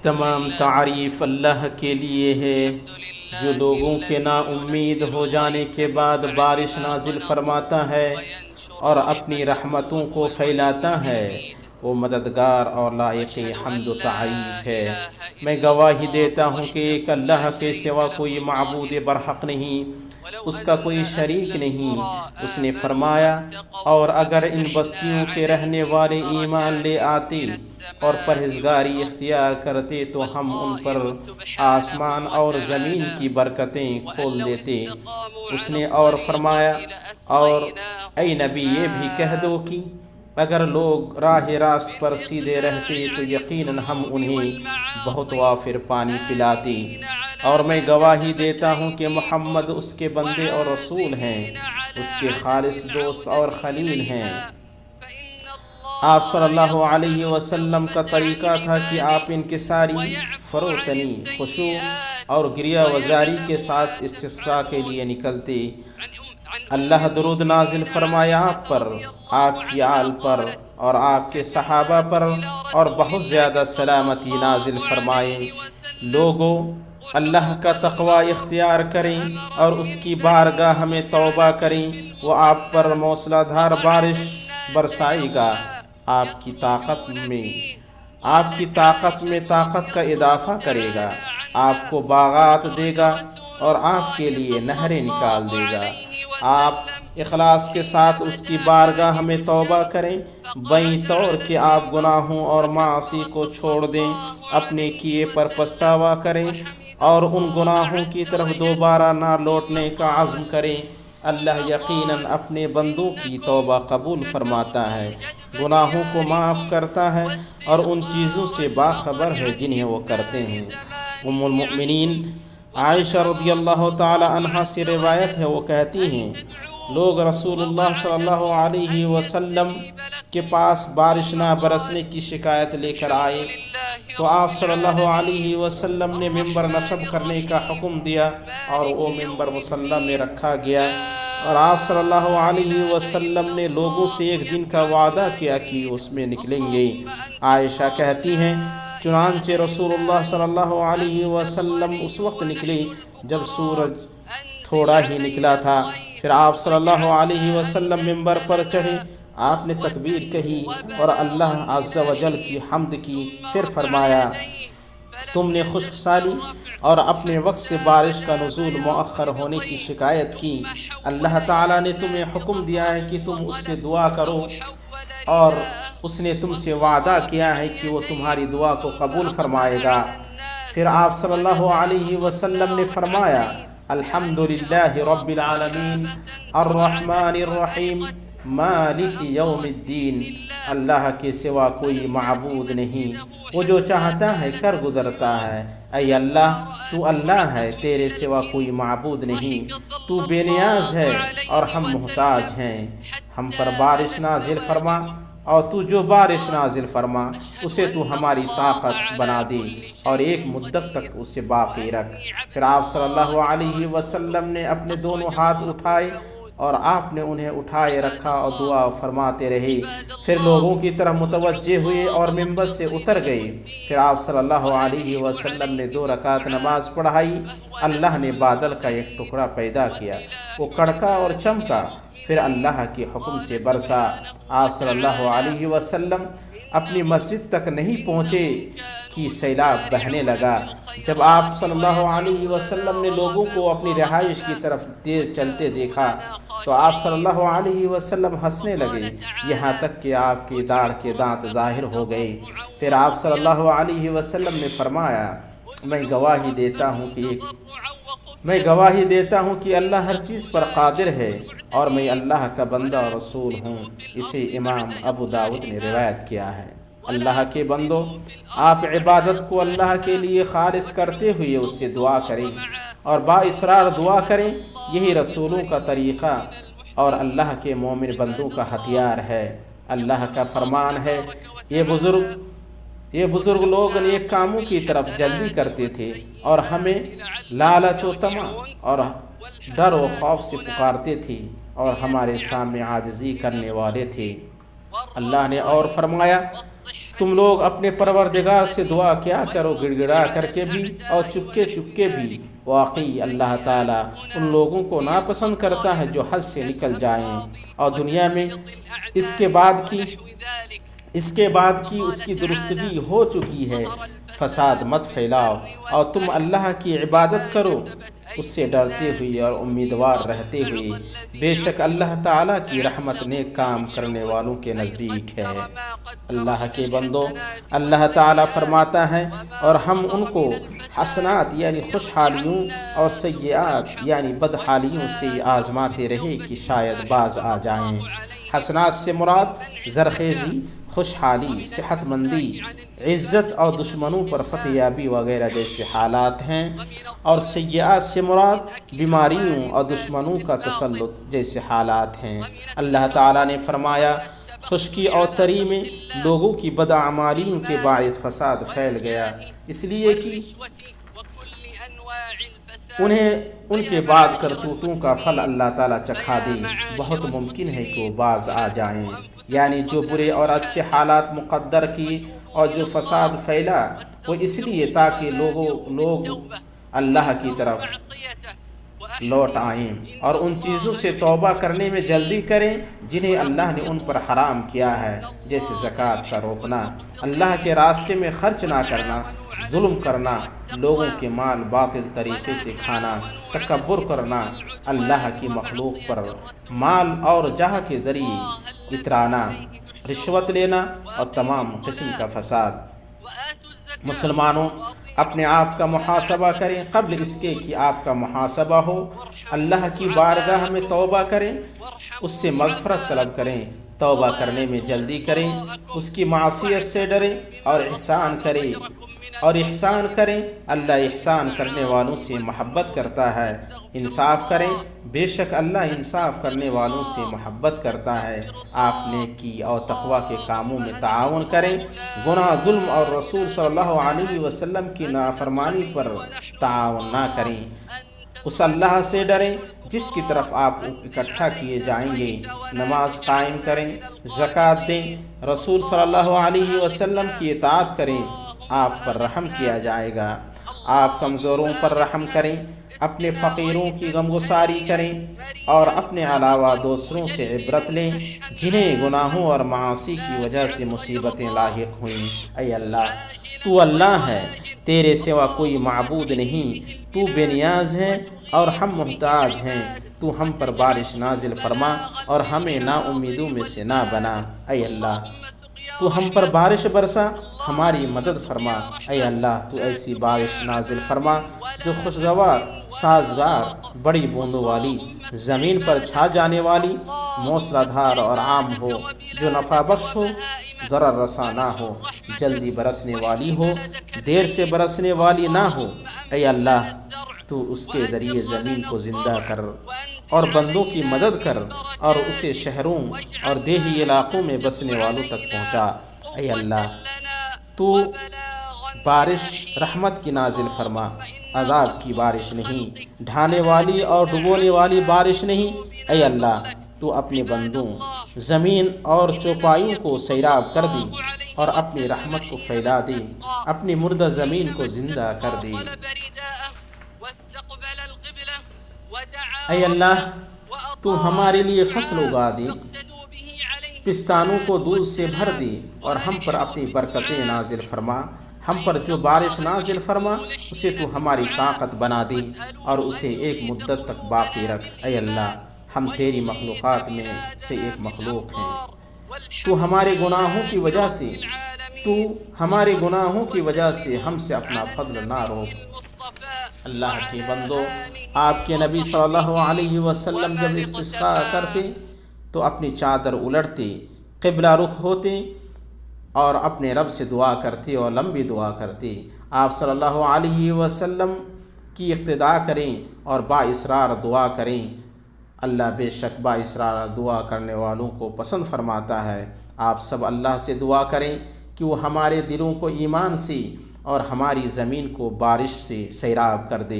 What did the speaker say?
تمام تعریف اللہ کے لیے ہے جو لوگوں کے نا امید ہو جانے کے بعد بارش نازل فرماتا ہے اور اپنی رحمتوں کو پھیلاتا ہے۔ وہ مددگار اور لائق حمد و تعریف ہے۔ میں گواہی دیتا ہوں کہ ایک اللہ کے سوا کوئی معبود برحق نہیں، اس کا کوئی شریک نہیں۔ اس نے فرمایا، اور اگر ان بستیوں کے رہنے والے ایمان لے آتے اور پرہیزگاری اختیار کرتے تو ہم ان پر آسمان اور زمین کی برکتیں کھول دیتے۔ اس نے اور فرمایا، اور اے نبی یہ بھی کہہ دو کہ اگر لوگ راہ راست پر سیدھے رہتے تو یقیناً ہم انہیں بہت وافر پانی پلاتے۔ اور میں گواہی دیتا ہوں کہ محمد اس کے بندے اور رسول ہیں، اس کے خالص دوست اور خلیل ہیں۔ آپ صلی اللہ علیہ وسلم کا طریقہ تھا کہ آپ انکساری، فروتنی، خشوع اور گریہ وزاری کے ساتھ استسقاء کے لیے نکلتے۔ اللہ درود نازل فرمائے آپ پر، آپ کی آل پر اور آپ کے صحابہ پر، اور بہت زیادہ سلامتی نازل فرمائے۔ لوگو اللہ کا تقوی اختیار کریں اور اس کی بارگاہ میں توبہ کریں، وہ آپ پر موسلا دھار بارش برسائے گا، آپ کی طاقت میں طاقت کا اضافہ کرے گا، آپ کو باغات دے گا اور آپ کے لیے نہریں نکال دے گا۔ آپ اخلاص کے ساتھ اس کی بارگاہ میں توبہ کریں، بیں طور کہ آپ گناہوں اور معاصی کو چھوڑ دیں، اپنے کیے پر پچھتاوا کریں اور ان گناہوں کی طرف دوبارہ نہ لوٹنے کا عزم کریں۔ اللہ یقیناً اپنے بندوں کی توبہ قبول فرماتا ہے، گناہوں کو معاف کرتا ہے اور ان چیزوں سے باخبر ہے جنہیں وہ کرتے ہیں۔ ام المؤمنین عائشہ رضی اللہ تعالی عنہا سے روایت ہے، وہ کہتی ہیں لوگ رسول اللہ صلی اللہ علیہ وسلم کے پاس بارش نہ برسنے کی شکایت لے کر آئے تو آپ صلی اللہ علیہ وسلم نے ممبر نصب کرنے کا حکم دیا اور وہ ممبر مصلی میں رکھا گیا، اور آپ صلی اللہ علیہ وسلم نے لوگوں سے ایک دن کا وعدہ کیا کہ اس میں نکلیں گے۔ عائشہ کہتی ہیں چنانچہ رسول اللہ صلی اللہ علیہ وسلم اس وقت نکلے جب سورج تھوڑا ہی نکلا تھا۔ پھر آپ صلی اللہ علیہ وسلم ممبر پر چڑھے، آپ نے تکبیر کہی اور اللہ عز و جل کی حمد کی، پھر فرمایا تم نے خشک سالی اور اپنے وقت سے بارش کا نزول مؤخر ہونے کی شکایت کی، اللہ تعالیٰ نے تمہیں حکم دیا ہے کہ تم اس سے دعا کرو اور اس نے تم سے وعدہ کیا ہے کہ وہ تمہاری دعا کو قبول فرمائے گا۔ پھر آپ صلی اللہ علیہ وسلم نے فرمایا الحمدللہ رب العالمین الرحمن الرحیم مالک یوم الدین، اللہ کے سوا کوئی معبود نہیں، وہ جو چاہتا ہے کر گزرتا ہے۔ اے اللہ تو اللہ ہے، تیرے سوا کوئی معبود نہیں، تو بے نیاز ہے اور ہم محتاج ہیں، ہم پر بارش نازل فرما اور تو جو بارش نازل فرما اسے تو ہماری طاقت بنا دے اور ایک مدت تک اسے باقی رکھ۔ پھر آپ صلی اللہ علیہ وسلم نے اپنے دونوں ہاتھ اٹھائے اور آپ نے انہیں اٹھائے رکھا اور دعا فرماتے رہے، پھر لوگوں کی طرف متوجہ ہوئے اور ممبر سے اتر گئے۔ پھر آپ صلی اللہ علیہ وسلم نے 2 رکعت نماز پڑھائی، اللہ نے بادل کا ایک ٹکڑا پیدا کیا، وہ کڑکا اور چمکا، پھر اللہ کے حکم سے برسا۔ آپ صلی اللہ علیہ وسلم اپنی مسجد تک نہیں پہنچے کہ سیلاب بہنے لگا۔ جب آپ صلی اللہ علیہ وسلم نے لوگوں کو اپنی رہائش کی طرف تیز چلتے دیکھا تو آپ صلی اللہ علیہ وسلم ہنسنے لگے، یہاں تک کہ آپ کی داڑھ کے دانت ظاہر ہو گئے۔ پھر آپ صلی اللہ علیہ وسلم نے فرمایا میں گواہی دیتا ہوں کہ اللہ ہر چیز پر قادر ہے اور میں اللہ کا بندہ اور رسول ہوں۔ اسے امام ابو داود نے روایت کیا ہے۔ اللہ کے بندو، آپ عبادت کو اللہ کے لیے خالص کرتے ہوئے اس سے دعا کریں اور با اصرار دعا کریں، یہی رسولوں کا طریقہ اور اللہ کے مومن بندوں کا ہتھیار ہے۔ اللہ کا فرمان ہے یہ بزرگ لوگ نیک کاموں کی طرف جلدی کرتے تھے اور ہمیں لالچ و طمع اور ڈر و خوف سے پکارتے تھے، اور ہمارے سامنے عاجزی کرنے والے تھے۔ اللہ نے اور فرمایا تم لوگ اپنے پروردگار سے دعا کیا کرو گڑ گڑا کر کے بھی اور چپکے چپکے بھی، واقعی اللہ تعالیٰ ان لوگوں کو ناپسند کرتا ہے جو حد سے نکل جائیں اور دنیا میں اس کے بعد کی اس کی درستگی ہو چکی ہے۔ فساد مت پھیلاؤ اور تم اللہ کی عبادت کرو اس سے ڈرتے ہوئے اور امیدوار رہتے ہوئے، بے شک اللہ تعالیٰ کی رحمت نیک کام کرنے والوں کے نزدیک ہے۔ اللہ کے بندو، اللہ تعالیٰ فرماتا ہے اور ہم ان کو حسنات یعنی خوشحالیوں اور سیئات یعنی بدحالیوں سے آزماتے رہے کہ شاید باز آ جائیں۔ حسنات سے مراد زرخیزی، خوشحالی، صحت مندی، عزت اور دشمنوں پر فتح یابی وغیرہ جیسے حالات ہیں، اور سیئات سے مراد بیماریوں اور دشمنوں کا تسلط جیسے حالات ہیں۔ اللہ تعالیٰ نے فرمایا خشکی اور تری میں لوگوں کی بدعمالیوں کے باعث فساد پھیل گیا، اس لیے کہ انہیں ان کے بعد کرتوتوں کا پھل اللہ تعالیٰ چکھا دے، بہت ممکن ہے کہ وہ باز آ جائیں۔ یعنی جو برے اور اچھے حالات مقدر کیے اور جو فساد پھیلا وہ اس لیے تاکہ لوگ اللہ کی طرف لوٹ آئیں اور ان چیزوں سے توبہ کرنے میں جلدی کریں جنہیں اللہ نے ان پر حرام کیا ہے، جیسے زکوٰۃ کا روکنا، اللہ کے راستے میں خرچ نہ کرنا، ظلم کرنا، لوگوں کے مال باطل طریقے سے کھانا، تکبر کرنا، اللہ کی مخلوق پر مال اور جاہ کے ذریعے اترانا، رشوت لینا اور تمام قسم کا فساد۔ مسلمانوں، اپنے آپ کا محاسبہ کریں قبل اس کے کہ آپ کا محاسبہ ہو۔ اللہ کی بارگاہ میں توبہ کریں، اس سے مغفرت طلب کریں، توبہ کرنے میں جلدی کریں، اس کی معصیت سے ڈریں اور احسان کریں۔ اللہ احسان کرنے والوں سے محبت کرتا ہے۔ انصاف کریں، بے شک اللہ انصاف کرنے والوں سے محبت کرتا ہے۔ آپ نیکی اور تقوی کے کاموں میں تعاون کریں، گناہ، ظلم اور رسول صلی اللہ علیہ وسلم کی نافرمانی پر تعاون نہ کریں۔ اس اللہ سے ڈریں جس کی طرف آپ اکٹھا کیے جائیں گے۔ نماز قائم کریں، زکوٰۃ دیں، رسول صلی اللہ علیہ وسلم کی اطاعت کریں، آپ پر رحم کیا جائے گا۔ آپ کمزوروں پر رحم کریں، اپنے فقیروں کی غمگساری کریں اور اپنے علاوہ دوسروں سے عبرت لیں جنہیں گناہوں اور معاصی کی وجہ سے مصیبتیں لاحق ہوئیں۔ اے اللہ، تو اللہ ہے، تیرے سوا کوئی معبود نہیں، تو بے نیاز ہے اور ہم محتاج ہیں۔ تو ہم پر بارش نازل فرما اور ہمیں نا امیدوں میں سے نہ بنا۔ اے اللہ، تو ہم پر بارش برسا، ہماری مدد فرما۔ اے اللہ، تو ایسی بارش نازل فرما جو خوشگوار، سازگار، بڑی بوندوں والی، زمین پر چھا جانے والی، موسلا دھار اور عام ہو، جو نفع بخش ہو، ضرر رساں نہ ہو، جلدی برسنے والی ہو، دیر سے برسنے والی نہ ہو۔ اے اللہ، تو اس کے ذریعے زمین کو زندہ کر اور بندوں کی مدد کر اور اسے شہروں اور دیہی علاقوں میں بسنے والوں تک پہنچا۔ اے اللہ، تو بارش رحمت کی نازل فرما، عذاب کی بارش نہیں، ڈھانے والی اور ڈبونے والی بارش نہیں۔ اے اللہ، تو اپنے بندوں زمین اور چوپایوں کو سیراب کر دے اور اپنی رحمت کو پھیلا دے، اپنی مردہ زمین کو زندہ کر دے۔ اے اللہ، تو ہمارے لیے فصل اگا دے، پستانوں کو دودھ سے بھر دے اور ہم پر اپنی برکتیں نازل فرما۔ ہم پر جو بارش نازل فرما اسے تو ہماری طاقت بنا دے اور اسے ایک مدت تک باقی رکھ۔ اے اللہ، ہم تیری مخلوقات میں سے ایک مخلوق ہیں، تو ہمارے گناہوں کی وجہ سے ہم سے اپنا فضل نہ روک۔ اللہ کے بندو، آپ کے نبی صلی اللہ علیہ وسلم جب استسقاء کرتے تو اپنی چادر الٹتے، قبلہ رخ ہوتے اور اپنے رب سے دعا کرتے اور لمبی دعا کرتے۔ آپ صلی اللہ علیہ وسلم کی اقتداء کریں اور بااصرار دعا کریں۔ اللہ بے شک بااصرار دعا کرنے والوں کو پسند فرماتا ہے۔ آپ سب اللہ سے دعا کریں کہ وہ ہمارے دلوں کو ایمان سے اور ہماری زمین کو بارش سے سیراب کر دے۔